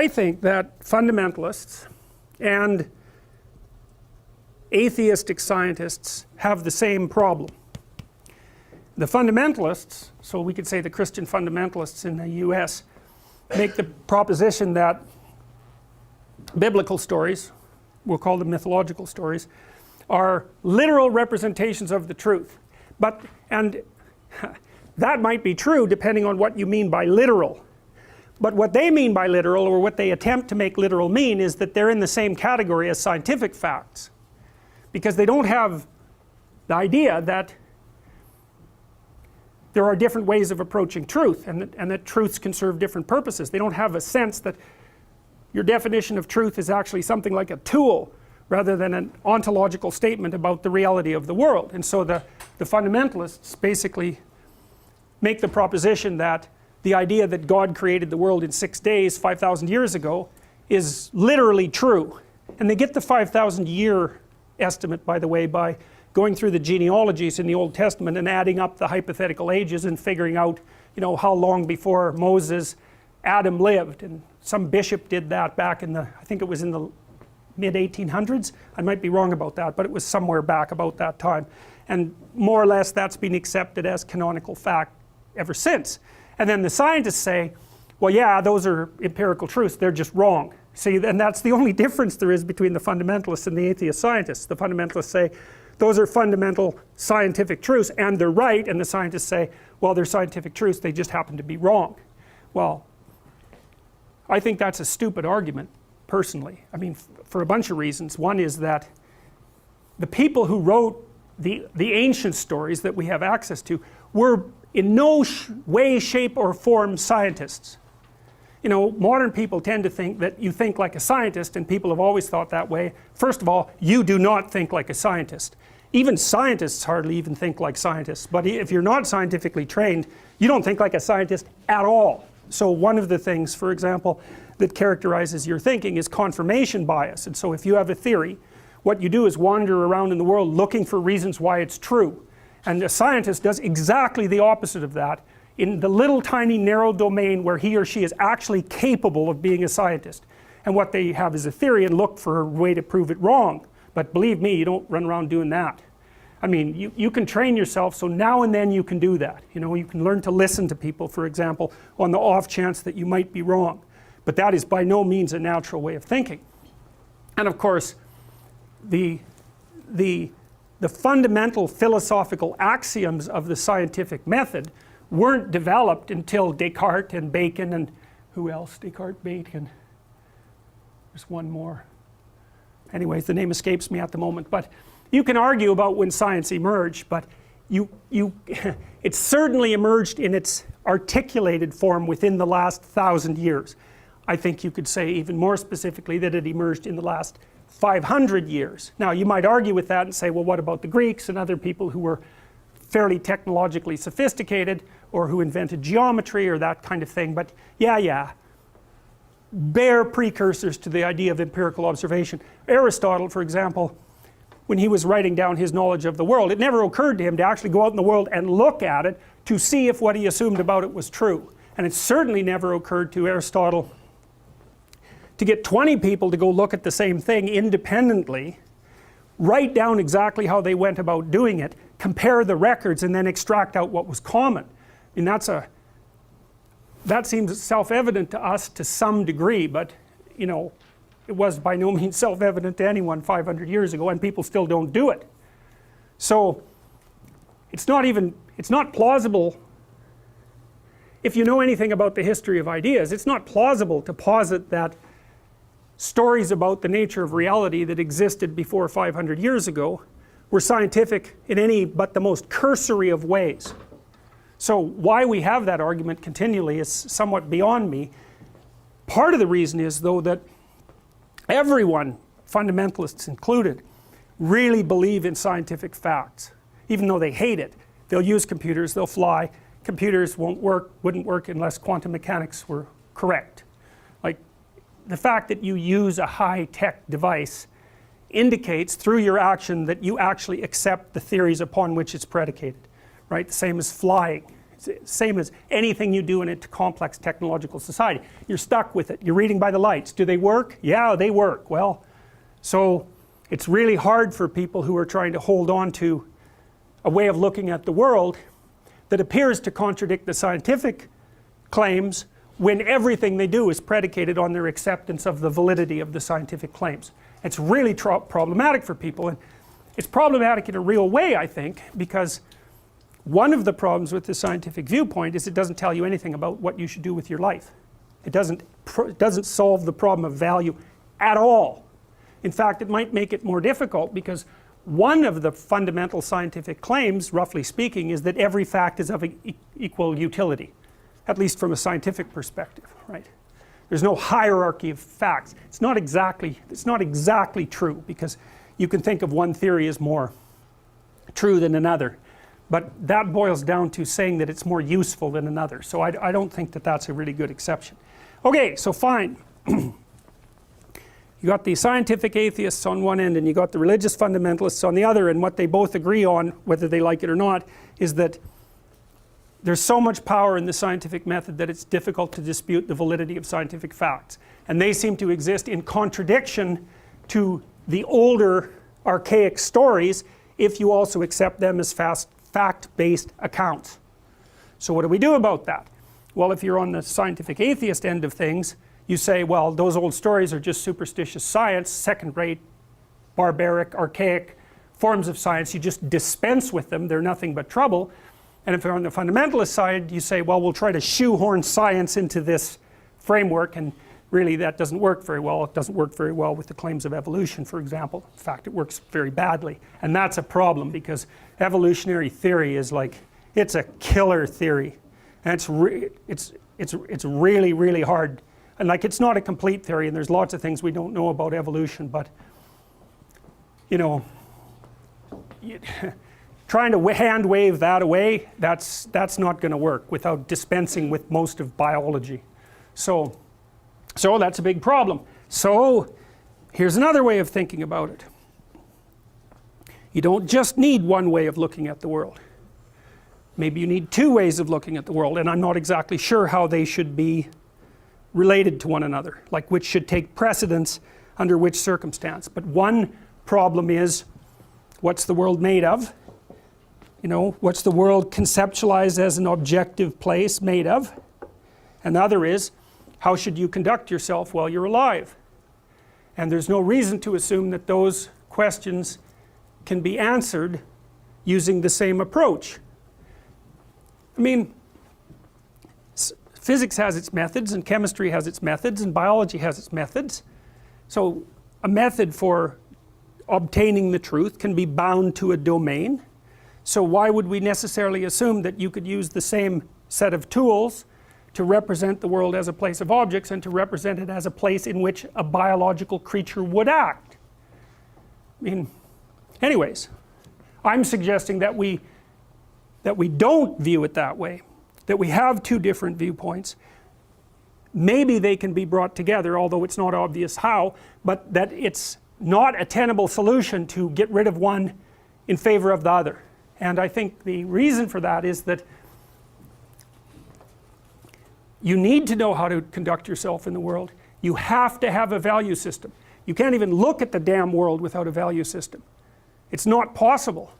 I think that fundamentalists and atheistic scientists have the same problem. The fundamentalists, so we could say the Christian fundamentalists in the US, make the proposition that biblical stories, we'll call them mythological stories, are literal representations of the truth. And that might be true depending on what you mean by literal. But what they mean by literal, or what they attempt to make literal mean, is that they're in the same category as scientific facts. Because they don't have the idea that there are different ways of approaching truth, and that truths can serve different purposes. They don't have a sense that your definition of truth is actually something like a tool rather than an ontological statement about the reality of the world. And so the fundamentalists basically make the proposition that the idea that God created the world in 6 days 5,000 years ago is literally true. And they get the 5,000 year estimate, by the way, by going through the genealogies in the Old Testament and adding up the hypothetical ages and figuring out, you know, how long before Moses Adam lived. And some bishop did that back in the, I think it was in the mid-1800s. I might be wrong about that, but it was somewhere back about that time. And more or less that's been accepted as canonical fact ever since. And then the scientists say, well, yeah, those are empirical truths, they're just wrong. See, and that's the only difference there is between the fundamentalists and the atheist scientists. The fundamentalists say those are fundamental scientific truths and they're right, and the scientists say, well, they're scientific truths, they just happen to be wrong. Well, I think that's a stupid argument, personally. I mean, for a bunch of reasons. One is that the people who wrote the ancient stories that we have access to were in no way, shape, or form scientists. You know, modern people tend to think that you think like a scientist, and people have always thought that way. First of all, you do not think like a scientist. Even scientists hardly even think like scientists. But if you're not scientifically trained, you don't think like a scientist at all. So one of the things, for example, that characterizes your thinking is confirmation bias. And so if you have a theory, what you do is wander around in the world looking for reasons why it's true. And a scientist does exactly the opposite of that in the little tiny narrow domain where he or she is actually capable of being a scientist. And what they have is a theory and look for a way to prove it wrong. But believe me, you don't run around doing that. I mean, you can train yourself, so now and then you can do that. You know, you can learn to listen to people, for example, on the off chance that you might be wrong. But that is by no means a natural way of thinking. And of course, the fundamental philosophical axioms of the scientific method weren't developed until Descartes and Bacon and who else? Descartes, Bacon. There's one more. Anyways, the name escapes me at the moment. But you can argue about when science emerged, but it certainly emerged in its articulated form within the last 1,000 years. I think you could say even more specifically that it emerged in the last 500 years. Now you might argue with that and say, well, what about the Greeks and other people who were fairly technologically sophisticated, or who invented geometry or that kind of thing? But yeah, bare precursors to the idea of empirical observation. Aristotle, for example, when he was writing down his knowledge of the world, it never occurred to him to actually go out in the world and look at it to see if what he assumed about it was true. And it certainly never occurred to Aristotle to get 20 people to go look at the same thing independently, write down exactly how they went about doing it, compare the records, and then extract out what was common. I mean, that seems self-evident to us to some degree, but you know, it was by no means self-evident to anyone 500 years ago, and people still don't do it. So it's not plausible. If you know anything about the history of ideas, it's not plausible to posit that stories about the nature of reality that existed before 500 years ago were scientific in any but the most cursory of ways. So why we have that argument continually is somewhat beyond me. Part of the reason is, though, that everyone, fundamentalists included, really believe in scientific facts, even though they hate it. They'll use computers, they'll fly. Computers wouldn't work unless quantum mechanics were correct. Like, the fact that you use a high-tech device indicates through your action that you actually accept the theories upon which it's predicated, right? The same as flying. same as anything you do in a complex technological society. You're stuck with it. You're reading by the lights. Do they work? Yeah, they work. Well, so it's really hard for people who are trying to hold on to a way of looking at the world that appears to contradict the scientific claims when everything they do is predicated on their acceptance of the validity of the scientific claims. It's really problematic for people, and it's problematic in a real way, I think, because one of the problems with the scientific viewpoint is it doesn't tell you anything about what you should do with your life. It doesn't solve the problem of value at all. In fact, it might make it more difficult, because one of the fundamental scientific claims, roughly speaking, is that every fact is of equal utility, at least from a scientific perspective, right? There's no hierarchy of facts. It's not exactly true, because you can think of one theory as more true than another, but that boils down to saying that it's more useful than another. So I don't think that that's a really good exception. Okay, so fine. You got the scientific atheists on one end, and you got the religious fundamentalists on the other, and what they both agree on, whether they like it or not, is that there's so much power in the scientific method that it's difficult to dispute the validity of scientific facts. And they seem to exist in contradiction to the older, archaic stories, if you also accept them as fact-based accounts. So what do we do about that? Well, if you're on the scientific atheist end of things, you say, well, those old stories are just superstitious science, second-rate, barbaric, archaic forms of science. You just dispense with them. They're nothing but trouble. And if you're on the fundamentalist side, you say, well, we'll try to shoehorn science into this framework, and really that doesn't work very well. It doesn't work very well with the claims of evolution, for example. In fact, it works very badly. And that's a problem, because evolutionary theory is like, it's a killer theory. And it's really, really hard. And like, it's not a complete theory, and there's lots of things we don't know about evolution, but, you know, trying to hand wave that away, that's not going to work without dispensing with most of biology. So that's a big problem. So here's another way of thinking about it. You don't just need one way of looking at the world. Maybe you need two ways of looking at the world, and I'm not exactly sure how they should be related to one another, like which should take precedence under which circumstance. But one problem is, what's the world made of? You know, what's the world conceptualized as an objective place made of? And the other is, how should you conduct yourself while you're alive? And there's no reason to assume that those questions can be answered using the same approach. I mean, physics has its methods, and chemistry has its methods, and biology has its methods. So a method for obtaining the truth can be bound to a domain. So why would we necessarily assume that you could use the same set of tools to represent the world as a place of objects and to represent it as a place in which a biological creature would act? I mean, anyways, I'm suggesting that we don't view it that way, that we have two different viewpoints. Maybe they can be brought together, although it's not obvious how, but that it's not a tenable solution to get rid of one in favor of the other. And I think the reason for that is that you need to know how to conduct yourself in the world. You have to have a value system. You can't even look at the damn world without a value system. It's not possible.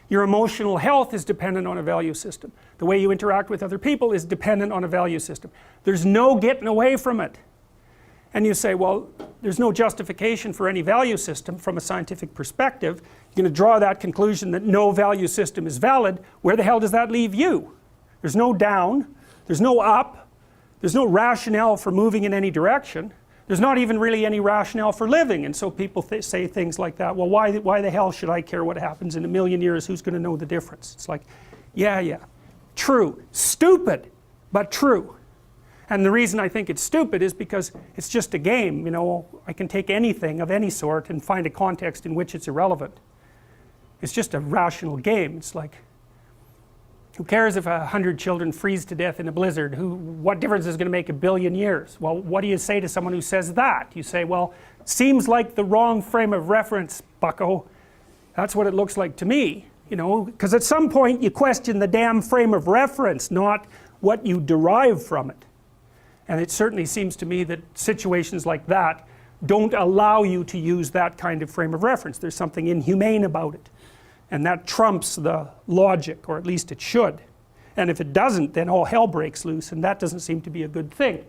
Your emotional health is dependent on a value system. The way you interact with other people is dependent on a value system. There's no getting away from it. And you say, well, there's no justification for any value system from a scientific perspective. You're going to draw that conclusion that no value system is valid. Where the hell does that leave you? There's no down, there's no up, there's no rationale for moving in any direction. There's not even really any rationale for living. And so people say things like that. Well, why the hell should I care what happens in a million years? Who's going to know the difference? It's like, yeah, true. Stupid, but true. And the reason I think it's stupid is because it's just a game. You know, I can take anything of any sort and find a context in which it's irrelevant. It's just a rational game. It's like, who cares if 100 children freeze to death in a blizzard? What difference is it going to make a billion years? Well, what do you say to someone who says that? You say, well, seems like the wrong frame of reference, bucko. That's what it looks like to me. You know, because at some point you question the damn frame of reference, not what you derive from it. And it certainly seems to me that situations like that don't allow you to use that kind of frame of reference. There's something inhumane about it. And that trumps the logic, or at least it should. And if it doesn't, then all hell breaks loose, and that doesn't seem to be a good thing.